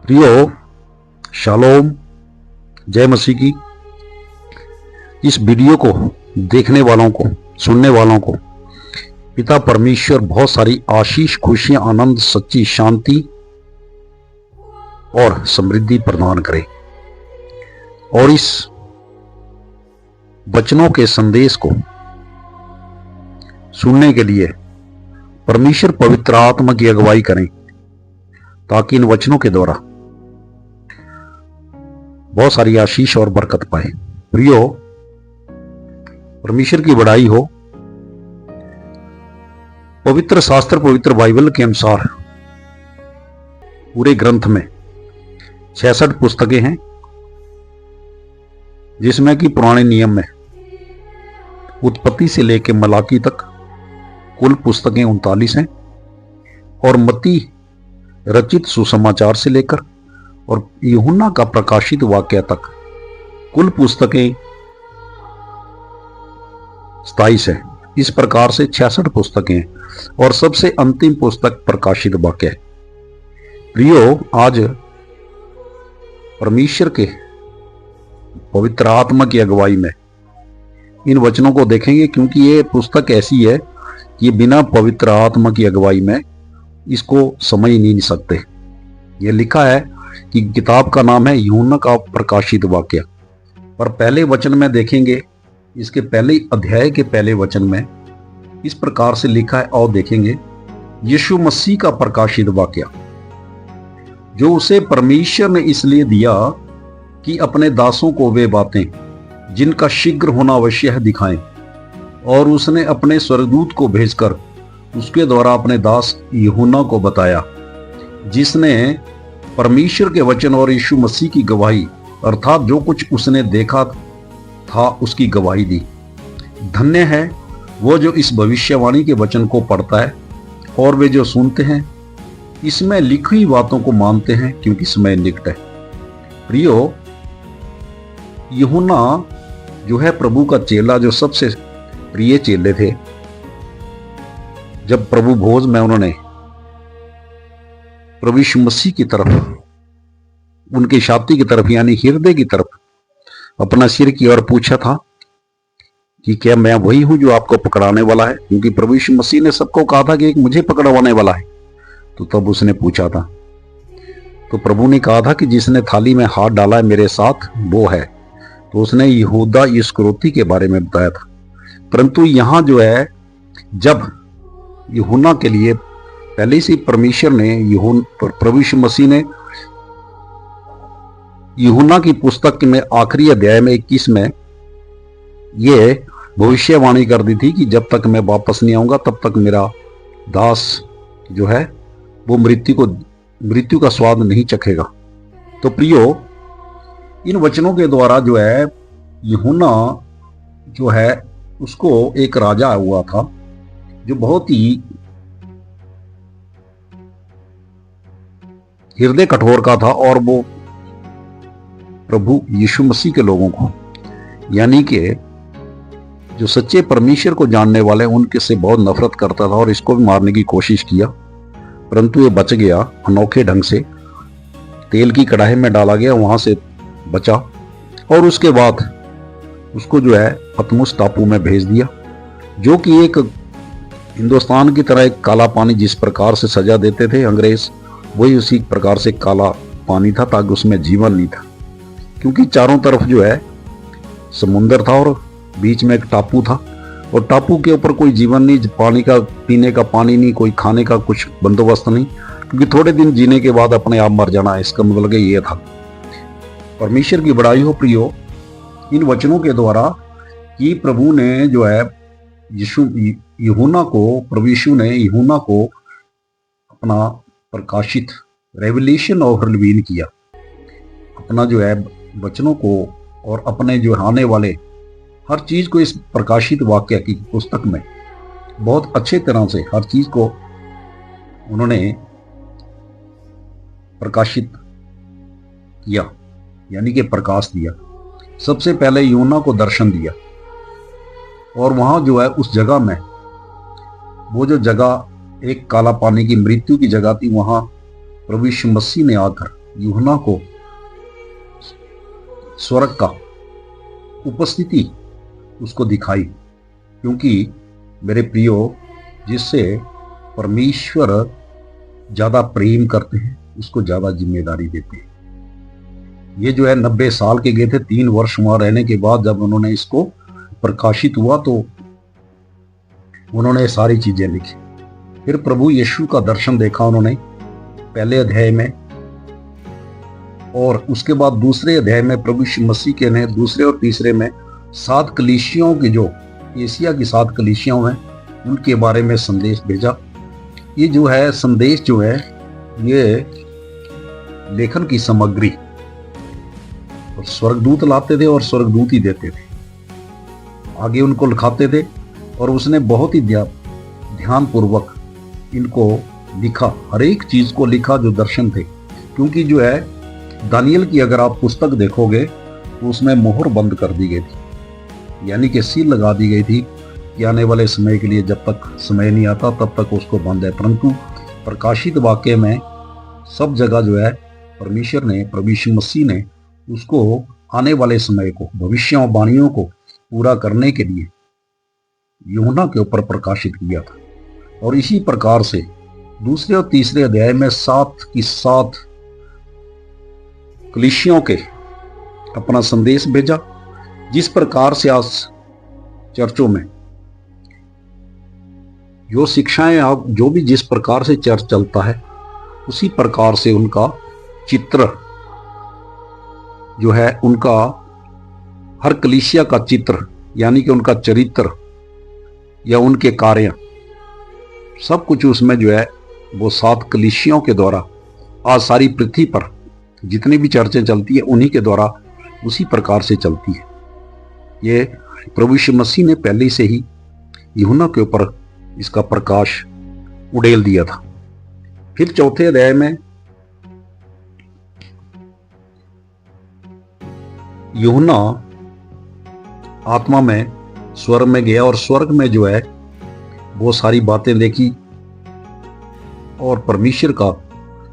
प्रियो, शालोम, जय मसीह की। इस वीडियो को देखने वालों को, सुनने वालों को पिता परमेश्वर बहुत सारी आशीष, खुशियां, आनंद, सच्ची शांति और समृद्धि प्रदान करे। और इस वचनों के संदेश को सुनने के लिए परमेश्वर पवित्र आत्मा की अगुवाई करें, ताकि इन वचनों के द्वारा बहुत सारी आशीष और बरकत पाए। प्रियो, परमेश्वर की बड़ाई हो। पवित्र शास्त्र, पवित्र बाइबल के अनुसार पूरे ग्रंथ में 66 पुस्तकें हैं, जिसमें कि पुराने नियम में उत्पत्ति से लेकर मलाकी तक कुल पुस्तकें 39 हैं, और मत्ती रचित सुसमाचार से लेकर और यूहन्ना का प्रकाशित वाक्य तक कुल पुस्तकें 27 है। इस प्रकार से 66 पुस्तकें हैं, और सबसे अंतिम पुस्तक प्रकाशित वाक्य है। प्रियो, आज परमेश्वर के पवित्र आत्मा की अगुवाई में इन वचनों को देखेंगे, क्योंकि ये पुस्तक ऐसी है कि बिना पवित्र आत्मा की अगुवाई में इसको समझ नहीं सकते। ये लिखा है कि किताब का नाम है यूहन्ना का प्रकाशित वाक्य, पर पहले वचन में देखेंगे, इसके पहले अध्याय के पहले वचन में इस प्रकार से लिखा है, और देखेंगे यीशु मसीह का प्रकाशित वाक्य, जो उसे परमेश्वर ने इसलिए दिया कि अपने दासों को वे बातें जिनका शीघ्र होना अवश्य है दिखाएं। और उसने अपने स्वर्गदूत को भेजकर उसके द्वारा अपने दास यूहन्ना को बताया, जिसने परमेश्वर के वचन और यीशु मसीह की गवाही, अर्थात जो कुछ उसने देखा था उसकी गवाही दी। धन्य है वो जो इस भविष्यवाणी के वचन को पढ़ता है, और वे जो सुनते हैं इसमें लिखी हुई बातों को मानते हैं, क्योंकि समय निकट है। प्रियो, यूहन्ना जो है प्रभु का चेला, जो सबसे प्रिय चेले थे। जब प्रभु भोज में उन्होंने प्रभु यीशु मसीह की तरफ, उनकी छाती की तरफ यानी हृदय की तरफ अपना सिर की ओर पूछा था कि क्या मैं वही हूं जो आपको पकड़ाने वाला है, क्योंकि प्रभु यीशु मसीह ने सबको कहा था कि एक मुझे पकड़वाने वाला है। तो तब उसने पूछा था, तो प्रभु ने कहा था कि जिसने थाली में हाथ डाला है मेरे साथ वो है। तो उसने यहूदा इस्करियोती के बारे में बताया था। परंतु यहां जो है, जब यूहन्ना के लिए पहले से परमेश्वर ने प्रभु यीशु मसीह ने यूहन्ना की पुस्तक में आखिरी अध्याय में 21 में ये भविष्यवाणी कर दी थी कि जब तक मैं वापस नहीं आऊंगा तब तक मेरा दास जो है वो मृत्यु का स्वाद नहीं चखेगा। तो प्रियो, इन वचनों के द्वारा जो है यूहन्ना जो है उसको एक राजा हुआ था जो बहुत ही हृदय कठोर का था, और वो प्रभु यीशु मसीह के लोगों को, यानी कि जो सच्चे परमेश्वर को जानने वाले उनके से बहुत नफरत करता था, और इसको भी मारने की कोशिश किया, परंतु ये बच गया अनोखे ढंग से। तेल की कढ़ाई में डाला गया, वहां से बचा, और उसके बाद उसको जो है पतमुस टापू में भेज दिया, जो कि एक हिंदुस्तान की तरह एक काला पानी जिस प्रकार से सजा देते थे अंग्रेज, वही उसी प्रकार से काला पानी था, ताकि उसमें जीवन नहीं था, क्योंकि चारों तरफ जो है समुंदर था और बीच में एक टापू था, और टापू के ऊपर कोई जीवन नहीं, पानी का पीने का पानी नहीं, कोई खाने का कुछ बंदोबस्त नहीं, क्योंकि थोड़े दिन जीने के बाद अपने आप मर जाना, इसका मतलब ये था। परमेश्वर की बड़ाई हो। प्रियो, इन वचनों के द्वारा कि प्रभु ने जो है यूहन्ना को, प्रभु यीशु ने यूहन्ना को अपना प्रकाशित रेवलेशन ऑफ रिवील किया, अपना जो है वचनों को और अपने जो आने वाले हर चीज को इस प्रकाशित वाक्य की पुस्तक में बहुत अच्छे तरह से हर चीज को उन्होंने प्रकाशित किया, यानी कि प्रकाश दिया। सबसे पहले यूहन्ना को दर्शन दिया, और वहां जो है उस जगह में, वो जो जगह एक काला पानी की मृत्यु की जगह थी, वहां प्रभु यीशु मसीह ने आकर यूहन्ना को स्वर्ग का उपस्थिति उसको दिखाई, क्योंकि मेरे प्रियो, जिससे परमेश्वर ज्यादा प्रेम करते हैं उसको ज्यादा जिम्मेदारी देते हैं। ये जो है 90 साल के गए थे, 3 वर्ष वहां रहने के बाद जब उन्होंने इसको प्रकाशित हुआ तो उन्होंने सारी चीजें लिखी। फिर प्रभु यीशु का दर्शन देखा उन्होंने पहले अध्याय में, और उसके बाद दूसरे अध्याय में प्रभु यीशु मसीह के ने दूसरे और तीसरे में 7 कलीसियाओं की, जो एशिया की 7 कलीसियाओं हैं, उनके बारे में संदेश भेजा। ये जो है संदेश जो है ये लेखन की सामग्री और स्वर्गदूत लाते थे और स्वर्गदूत ही देते थे, आगे उनको लिखाते थे। और उसने बहुत ही ध्यानपूर्वक इनको लिखा, हर एक चीज को लिखा जो दर्शन थे। क्योंकि जो है दानियल की अगर आप पुस्तक देखोगे तो उसमें मोहर बंद कर दी गई थी, यानी कि सील लगा दी गई थी कि आने वाले समय के लिए जब तक समय नहीं आता तब तक उसको बंद है। परंतु प्रकाशित वाक्य में सब जगह जो है परमेश्वर ने, प्रभु यीशु मसीह ने उसको आने वाले समय को, भविष्यवाणियों को पूरा करने के लिए यूहन्ना के ऊपर प्रकाशित किया था। और इसी प्रकार से दूसरे और तीसरे अध्याय में 7 की 7 कलीसियाओं के अपना संदेश भेजा। जिस प्रकार से आज चर्चों में जो शिक्षाएं, आप जो भी जिस प्रकार से चर्च चलता है उसी प्रकार से उनका चित्र जो है, उनका हर कलीसिया का चित्र, यानी कि उनका चरित्र या उनके कार्य, सब कुछ उसमें जो है वो 7 कलीसियाओं के द्वारा आज सारी पृथ्वी पर जितनी भी चर्चें चलती है उन्हीं के द्वारा उसी प्रकार से चलती है। ये प्रभु यीशु मसीह ने पहले से ही यूहन्ना के ऊपर इसका प्रकाश उड़ेल दिया था। फिर चौथे अध्याय में यूहन्ना आत्मा में स्वर्ग में गया और स्वर्ग में जो है वो सारी बातें देखी और परमेश्वर का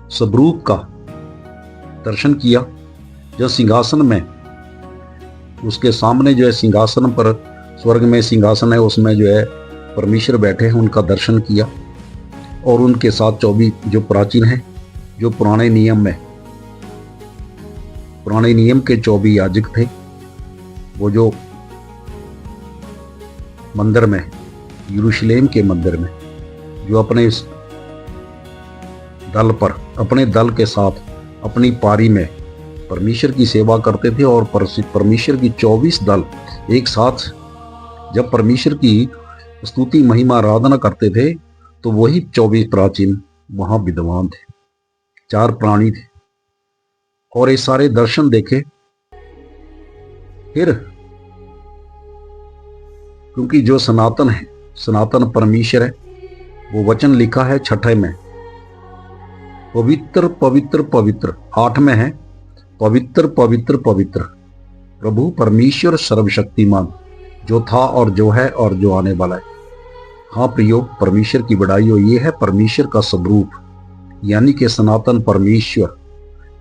स्वरूप का दर्शन किया। जो सिंहासन में उसके सामने जो है सिंहासन पर, स्वर्ग में सिंहासन है, उसमें जो है परमेश्वर बैठे हैं, उनका दर्शन किया। और उनके साथ 24 जो प्राचीन हैं, जो पुराने नियम के 24 याजक थे, वो जो मंदिर में, यरूशलेम के मंदिर में, जो अपने दल के साथ अपनी पारी में परमेश्वर की सेवा करते थे। और परमेश्वर की 24 दल एक साथ जब परमेश्वर की स्तुति महिमा आराधना करते थे तो वही 24 प्राचीन वहां विद्वान थे, 4 प्राणी थे और ये सारे दर्शन देखे। फिर क्योंकि जो सनातन है, सनातन परमेश्वर है, वो वचन लिखा है 6 में, पवित्र पवित्र पवित्र, 8 में है पवित्र पवित्र पवित्र प्रभु परमेश्वर सर्वशक्तिमान, जो था और जो है और जो आने वाला है। हाँ प्रियो, परमेश्वर की बड़ाई हो, ये है परमेश्वर का स्वरूप, यानी कि सनातन परमेश्वर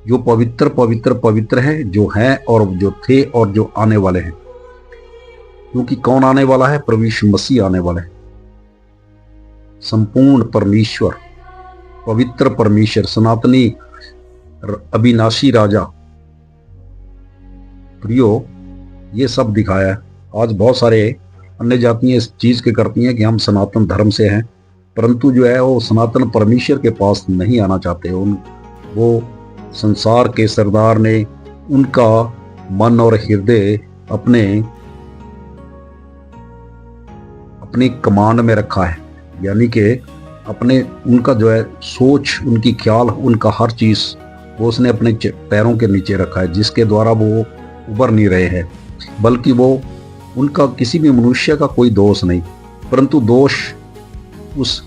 जो पवित्र पवित्र पवित्र है, जो है और जो थे और जो आने वाले हैं। क्योंकि कौन आने वाला है? प्रभु यीशु मसीह आने वाला है। संपूर्ण परमेश्वर, पवित्र परमेश्वर, सनातनी अविनाशी राजा। प्रियो, ये सब दिखाया है। आज बहुत सारे अन्य जातियां इस चीज के करती हैं कि हम सनातन धर्म से हैं, परंतु जो है वो सनातन परमेश्वर के पास नहीं आना चाहते। वो संसार के सरदार ने उनका मन और हृदय अपनी कमांड में रखा है, यानी कि उनका जो है सोच, उनकी ख्याल, उनका हर चीज वो उसने अपने पैरों के नीचे रखा है, जिसके द्वारा वो उबर नहीं रहे हैं। बल्कि वो उनका किसी भी मनुष्य का कोई दोष नहीं, परंतु दोष उस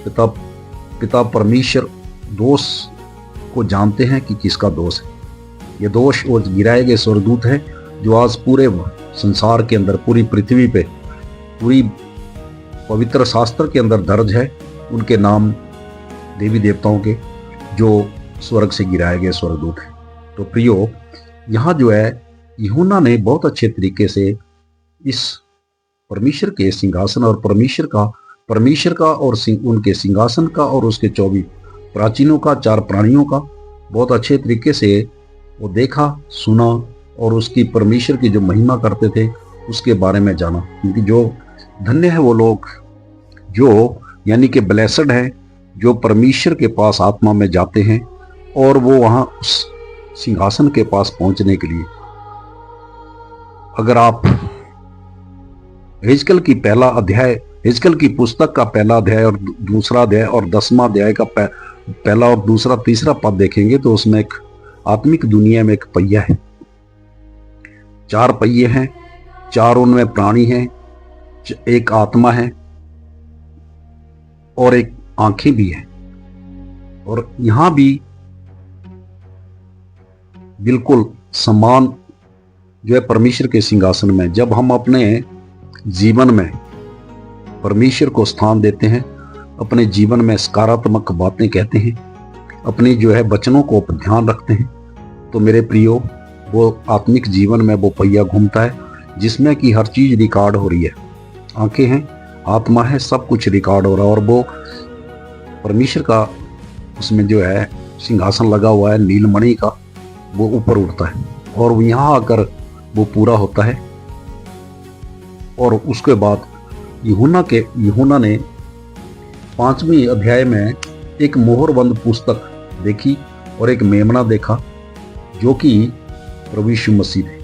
पिता परमेश्वर दोष को जानते हैं कि किसका दोष है। ये दोष वो गिराए गए स्वर्गदूत हैं जो आज पूरे संसार के अंदर, पूरी पृथ्वी पे, पूरी पवित्र शास्त्र के अंदर दर्ज है। उनके नाम देवी देवताओं के जो स्वर्ग से गिराए गए स्वर्गदूत हैं। तो प्रियो, यहाँ जो है यूहन्ना ने बहुत अच्छे तरीके से इस परमेश्वर के सिंहासन और परमेश्वर का और उनके सिंहासन का और उसके 24 प्राचीनों का, 4 प्राणियों का बहुत अच्छे तरीके से वो देखा, सुना और उसकी परमेश्वर की जो महिमा करते थे उसके बारे में जाना। क्योंकि जो धन्य है वो लोग जो यानी कि ब्लेसड है, जो परमेश्वर के पास आत्मा में जाते हैं और वो वहां उस सिंहासन के पास पहुंचने के लिए, अगर आप हिजकल की पुस्तक का पहला अध्याय और दूसरा अध्याय और 10वां अध्याय का पहला और दूसरा तीसरा पद देखेंगे तो उसमें एक आत्मिक दुनिया में एक पहिया है, 4 पहिए हैं, 4 उनमें प्राणी हैं, एक आत्मा है और एक आंखें भी हैं। और यहां भी बिल्कुल समान जो है परमेश्वर के सिंहासन में, जब हम अपने जीवन में परमेश्वर को स्थान देते हैं, अपने जीवन में सकारात्मक बातें कहते हैं, अपने जो है वचनों को ध्यान रखते हैं, तो मेरे प्रियो वो आत्मिक जीवन में वो पहिया घूमता है जिसमें कि हर चीज रिकॉर्ड हो रही है। आंखें हैं, आत्मा है, सब कुछ रिकॉर्ड हो रहा है और वो परमेश्वर का उसमें जो है सिंहासन लगा हुआ है नीलमणि का, वो ऊपर उठता है और यहाँ आकर वो पूरा होता है। और उसके बाद यूहन्ना ने 5वें अध्याय में एक मोहरबंद पुस्तक देखी और एक मेमना देखा जो कि प्रभु यीशु मसीह थे।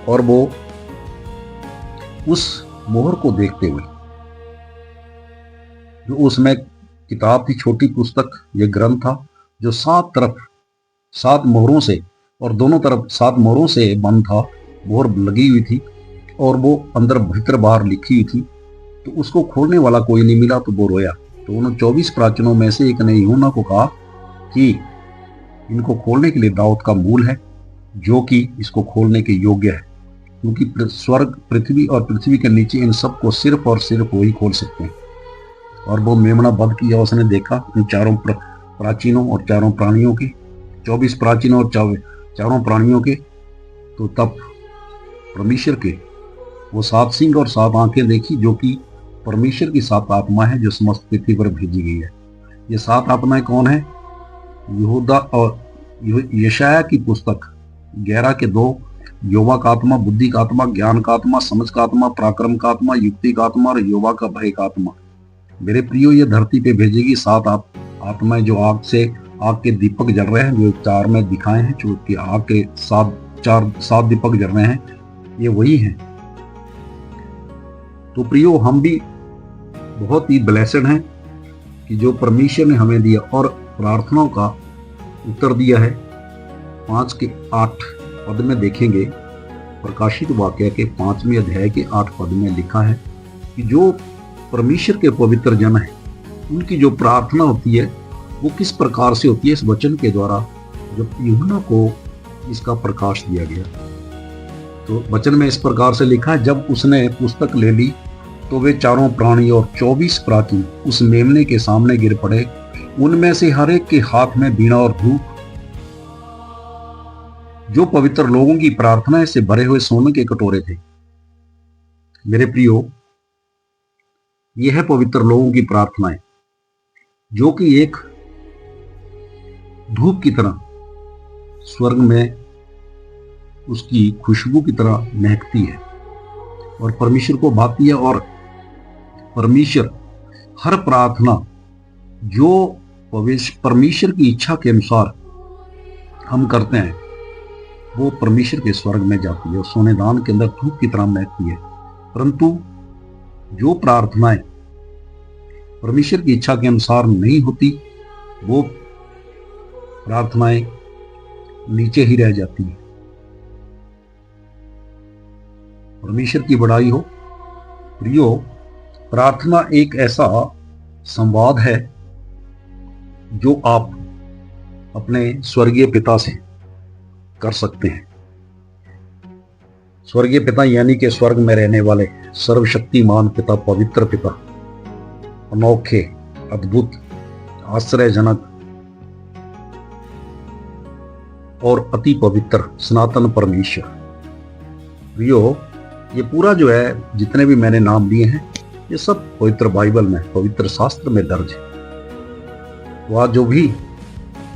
और वो उस मोहर को देखते हुए, जो उसमें किताब थी, छोटी पुस्तक, ये ग्रंथ था जो 7 तरफ 7 मोहरों से और दोनों तरफ 7 मोहरों से बंद था, मोहर लगी हुई थी और वो अंदर भीतर बाहर लिखी हुई थी। तो उसको खोलने वाला कोई नहीं मिला तो वो रोया। तो उन 24 प्राचीनों में से एक ने यूहन्ना को कहा कि इनको खोलने के लिए दाऊद का मूल है जो कि इसको खोलने के योग्य है, क्योंकि स्वर्ग, पृथ्वी और पृथ्वी के नीचे इन सब को सिर्फ और सिर्फ वही खोल सकते हैं। और वो मेमना बंद किया, उसने देखा इन 4 प्राचीनों और 4 प्राणियों के, 24 प्राचीनों और 4 प्राणियों के। तो तब परमेश्वर के वो 7 सिंह और 7 आंखें देखी जो कि परमेश्वर की 7 आत्मा है जो समस्त पृथ्वी पर भेजी गई है। ये 7 आत्माएं कौन है? यहूदा और यशाया की पुस्तक 11 के 2, योवा का आत्मा, बुद्धि का आत्मा, ज्ञान का आत्मा, समझ का आत्मा, पराक्रम का आत्मा, युक्ति का आत्मा और योवा का भय का आत्मा। मेरे प्रियो, ये धरती पे भेजेगी 7 आत्माएं जो आग के दीपक जल रहे हैं, जो 4 में दिखाए हैं, जो कि आग के 7 दीपक जल रहे हैं, ये वही हैं। तो प्रियो, हम भी बहुत ही ब्लेसड हैं कि जो परमेश्वर ने हमें दिया और प्रार्थनाओं का उत्तर दिया है। 5 के 8 पद में देखेंगे, प्रकाशित वाक्य के 5वें अध्याय के 8 पद में लिखा है कि जो परमेश्वर के पवित्र जन है उनकी जो प्रार्थना होती है वो किस प्रकार से होती है। इस वचन के द्वारा जब यूहन्ना को इसका प्रकाश दिया गया तो वचन में इस प्रकार से लिखा है, जब उसने पुस्तक ले ली तो वे 4 प्राणी और 24 प्राचीन उस मेमने के सामने गिर पड़े। उनमें से हर एक के हाथ में वीणा और धूप, जो पवित्र लोगों की प्रार्थनाएं से भरे हुए सोने के कटोरे थे। मेरे प्रियो, यह है पवित्र लोगों की प्रार्थनाएं जो कि एक धूप की तरह स्वर्ग में उसकी खुशबू की तरह महकती है और परमेश्वर को भाती है। और परमेश्वर हर प्रार्थना जो परमेश्वर की इच्छा के अनुसार हम करते हैं वो परमेश्वर के स्वर्ग में जाती है और सोनेदान के अंदर धूप की तरह महकती है। परंतु जो प्रार्थनाएं परमेश्वर की इच्छा के अनुसार नहीं होती वो प्रार्थनाएं नीचे ही रह जाती हैं। परमेश्वर की बड़ाई हो। प्रियो, प्रार्थना एक ऐसा संवाद है जो आप अपने स्वर्गीय पिता से कर सकते हैं। स्वर्गीय पिता यानी कि स्वर्ग में रहने वाले सर्वशक्तिमान पिता, पवित्र पिता, अनोखे, अद्भुत, आश्चर्यजनक, और अति पवित्र सनातन परमेश्वर। प्रियो, ये पूरा जो है जितने भी मैंने नाम लिए हैं ये सब पवित्र बाइबल में, पवित्र शास्त्र में दर्ज है। तो आज जो भी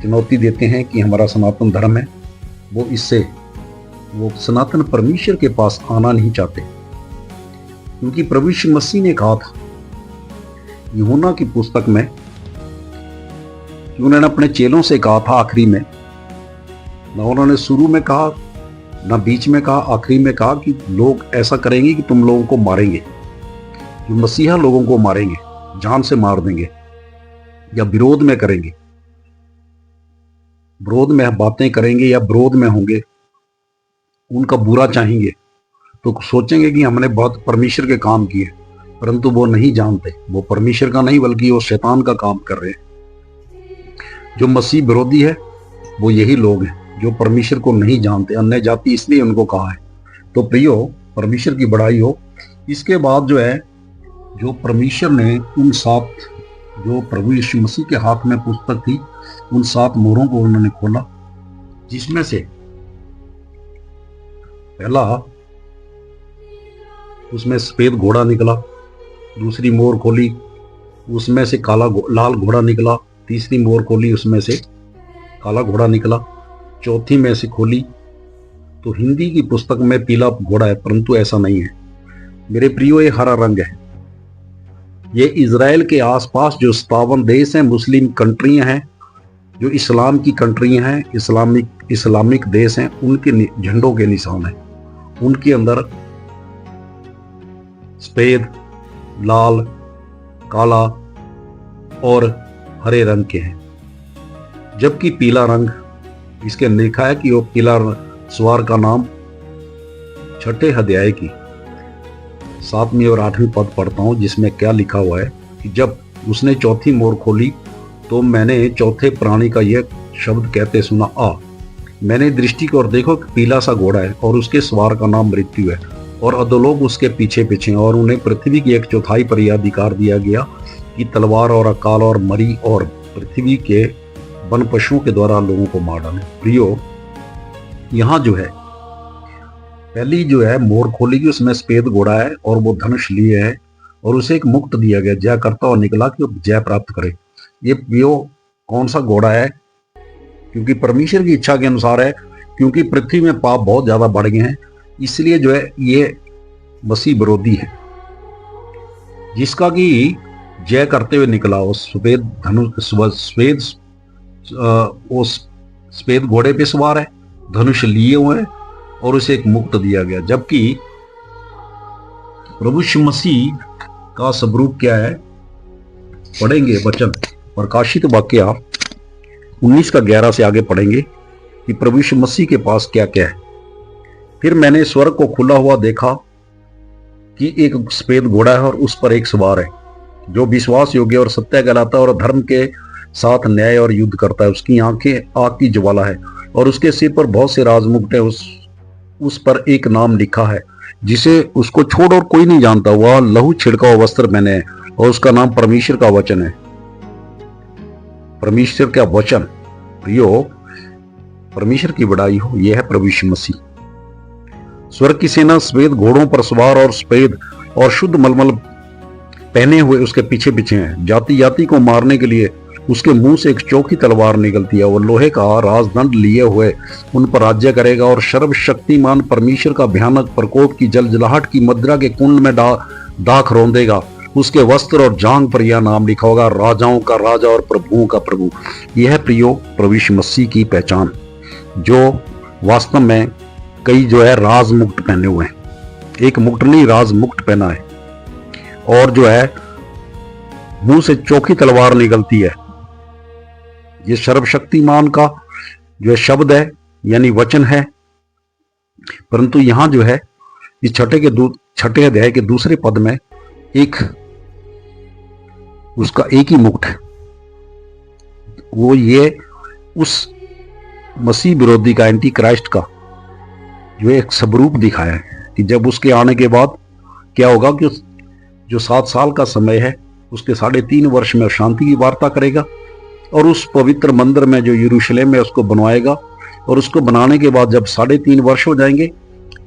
चुनौती देते हैं कि हमारा सनातन धर्म है, वो सनातन परमेश्वर के पास आना नहीं चाहते, क्योंकि प्रभु यीशु मसीह ने कहा था यूहन्ना की पुस्तक में कि उन्होंने अपने चेलों से कहा था आखिरी में, ना उन्होंने शुरू में कहा ना बीच में कहा, आखिरी में कहा कि लोग ऐसा करेंगे कि तुम लोगों को मारेंगे, जो मसीहा लोगों को मारेंगे, जान से मार देंगे या विरोध में करेंगे, विरोध में बातें करेंगे या विरोध में होंगे, उनका बुरा चाहेंगे, तो सोचेंगे कि हमने बहुत परमेश्वर के काम किए, परंतु वो नहीं जानते वो परमेश्वर का नहीं बल्कि वो शैतान का काम कर रहे हैं। जो मसीह विरोधी है वो यही लोग हैं जो परमेश्वर को नहीं जानते, अन्य जाति इसलिए उनको कहा है। तो प्रियो, परमेश्वर की बड़ाई हो। इसके बाद जो है, जो परमेश्वर ने उन 7 जो प्रभु यीशु मसीह के हाथ में पुस्तक थी, उन 7 मोहरों को उन्होंने खोला, जिसमें से पहला उसमें सफेद घोड़ा निकला, दूसरी मोहर खोली उसमें से लाल घोड़ा निकला, तीसरी मोहर खोली उसमें से काला घोड़ा निकला, चौथी में से खोली तो हिंदी की पुस्तक में पीला घोड़ा है, परंतु ऐसा नहीं है मेरे प्रियो, ये हरा रंग है। ये इजराइल के आसपास जो 57 देश हैं, मुस्लिम कंट्रियां हैं, जो इस्लाम की कंट्रियां हैं, इस्लामिक देश हैं, उनके झंडों के निशान हैं। उनके अंदर सफेद, लाल, काला और हरे रंग के हैं, जबकि पीला रंग इसके लिखा है कि वो पीला सवार का नाम 6ठे अध्याय की 7वीं और 8वीं पद पढ़ता हूं, जिसमें क्या लिखा हुआ है कि जब उसने चौथी मोहर खोली तो मैंने चौथे प्राणी का यह शब्द कहते सुना, आ मैंने दृष्टि की ओर देखो कि पीला सा घोड़ा है और उसके सवार का नाम मृत्यु है और अधोलोक उसके पीछे पीछे, और उन्हें पृथ्वी की 1/4 पर यह अधिकार दिया गया कि तलवार और अकाल और मरी और पृथ्वी के वन पशुओं के द्वारा लोगों को मार डाले। प्रियो, यहाँ जो है पहली जो है मोहर खोली गई, उसमें सफेद घोड़ा है और वो धनुष लिए है और उसे एक मुक्त दिया गया, जय करता और निकला कि वो जय प्राप्त करे। ये प्रियो कौन सा घोड़ा है? क्योंकि परमेश्वर की इच्छा के अनुसार है, क्योंकि पृथ्वी में पाप बहुत ज्यादा बढ़ गए हैं, इसलिए जो है ये मसीह विरोधी है, जिसका कि जय करते हुए निकला। उस सफेद धनुष सफेद घोड़े पे सवार है, धनुष लिए हुए हैं और उसे एक मुक्त दिया गया। जबकि प्रभु यीशु मसीह का स्वरूप क्या है? पढ़ेंगे वचन, प्रकाशित वाक्य 19:11 से आगे पढ़ेंगे कि प्रभु यीशु मसीह के पास क्या क्या है। फिर मैंने स्वर्ग को खुला हुआ देखा कि एक सफेद घोड़ा है और उस पर एक सवार है, जो विश्वास योग्य और सत्य कहलाता है और धर्म के साथ न्याय और युद्ध करता है। उसकी आंखें आग की ज्वाला है और उसके सिर पर बहुत से राजमुकुट है। उस पर एक नाम लिखा है जिसे उसको छोड़ और कोई नहीं जानता। वह लहू छिड़का हुआ वस्त्र पहने है और उसका नाम परमेश्वर का वचन है। परमेश्वर का वचन, प्रियो, परमेश्वर की बड़ाई हो, यह है प्रभु यीशु मसीह। स्वर्ग की सेना सफेद घोड़ों पर सवार और सफेद और शुद्ध मलमल पहने हुए उसके पीछे पीछे हैं। जाति जाति को मारने के लिए उसके मुंह से एक चौकी तलवार निकलती है। वो लोहे का राजदंड लिए हुए उन पर राज्य करेगा और सर्वशक्तिमान परमेश्वर का भयानक प्रकोप की जलजलाहट की मदिरा के कुंड में दाख रौंदेगा। उसके वस्त्र और जांग पर यह नाम लिखा होगा, राजाओं का राजा और प्रभुओं का प्रभु। यह प्रियो प्रभु यीशु मसीह की पहचान, जो वास्तव में कई जो है राज मुकुट पहने हुए हैं, एक मुकुट नहीं राज मुकुट पहना है, और जो है मुंह से चौकी तलवार निकलती है। ये सर्वशक्तिमान का जो है शब्द है, यानी वचन है। परंतु यहां जो है इस छठे अध्याय के दूसरे पद में एक उसका एक ही मुकुट है। वो ये उस मसीह विरोधी का, एंटी क्राइस्ट का जो एक स्वरूप दिखाया है कि जब उसके आने के बाद क्या होगा कि जो 7 साल का समय है उसके 3.5 वर्ष में शांति की वार्ता करेगा और उस पवित्र मंदिर में जो यरूशलेम में उसको बनवाएगा और उसको बनाने के बाद जब 3.5 वर्ष हो जाएंगे,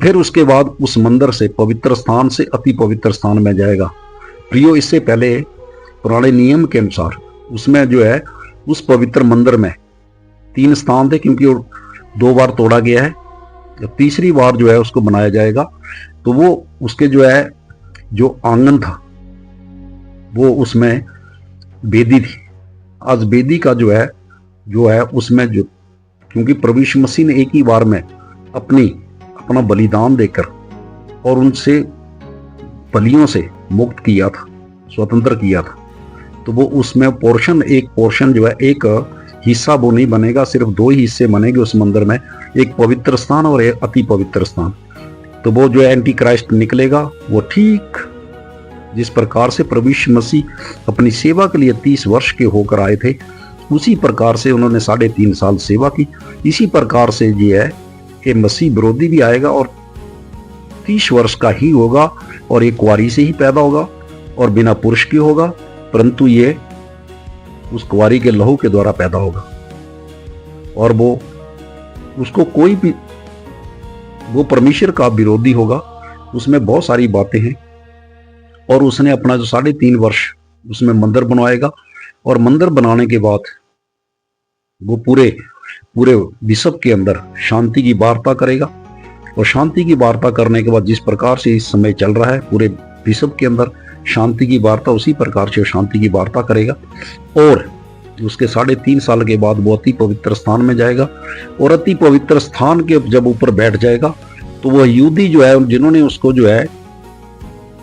फिर उसके बाद उस मंदिर से पवित्र स्थान से अति पवित्र स्थान में जाएगा। प्रियो, इससे पहले पुराने नियम के अनुसार उसमें जो है उस पवित्र मंदिर में 3 स्थान थे, क्योंकि वो 2 बार तोड़ा गया है। जब तीसरी बार जो है उसको बनाया जाएगा तो वो उसके जो आंगन था वो उसमें वेदी थी। आज वेदी का जो है उसमें क्योंकि प्रभु यीशु मसीह ने एक ही बार में अपना बलिदान देकर और उनसे बलियों से मुक्त किया था, स्वतंत्र किया था, तो वो उसमें एक पोर्शन जो है, एक हिस्सा वो नहीं बनेगा, सिर्फ 2 ही हिस्से बनेंगे उस मंदिर में, एक पवित्र स्थान और एक अति पवित्र स्थान। तो वो जो एंटी क्राइस्ट निकलेगा, वो ठीक जिस प्रकार से प्रभु यीशु मसीह अपनी सेवा के लिए 30 वर्ष के होकर आए थे, उसी प्रकार से उन्होंने 3.5 साल सेवा की। इसी प्रकार से ये है कि मसीह विरोधी भी आएगा और 30 वर्ष का ही होगा और एक कुंवारी से ही पैदा होगा और बिना पुरुष के होगा, परंतु ये उस कुंवारी के लहू के द्वारा पैदा होगा। और उसको कोई भी, वो परमेश्वर का विरोधी होगा। उसमें बहुत सारी बातें हैं और उसने अपना जो 3.5 वर्ष उसमें मंदिर बनवाएगा और मंदिर बनाने के बाद वो पूरे विश्व के अंदर शांति की वार्ता करेगा। और शांति की वार्ता करने के बाद जिस प्रकार से इस समय चल रहा है पूरे विश्व के अंदर शांति की वार्ता, उसी प्रकार से शांति की वार्ता करेगा। और उसके 3.5 साल के बाद वो अति पवित्र स्थान में जाएगा और अति पवित्र स्थान के जब ऊपर बैठ जाएगा तो वह यहूदी जो है, जिन्होंने उसको जो है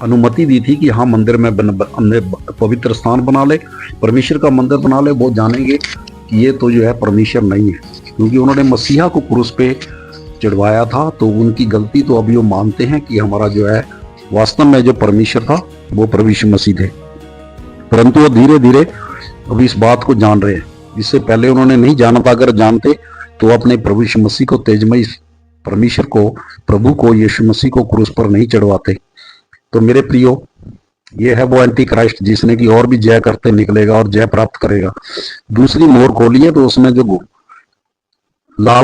अनुमति दी थी कि हाँ मंदिर में पवित्र स्थान बना ले, परमेश्वर का मंदिर बना ले, वो जानेंगे कि ये तो जो है परमेश्वर नहीं है, क्योंकि उन्होंने मसीहा को क्रूस पे चढ़वाया था। तो उनकी गलती तो अभी वो मानते हैं कि हमारा जो है वास्तव में जो परमेश्वर था वो प्रभु यीशु मसीह थे, परंतु वो धीरे धीरे अभी इस बात को जान रहे हैं। इससे पहले उन्होंने नहीं जाना था। अगर जानते तो अपने प्रभु यीशु मसीह को, तेजमय परमेश्वर को, प्रभु को, यीशु मसीह को क्रूस पर नहीं चढ़वाते। तो मेरे प्रियो, ये है वो एंटी क्राइस्ट जिसने की और भी जय करते निकलेगा और जय प्राप्त करेगा। दूसरी मोहर खोलिए तो उसमें जो लाल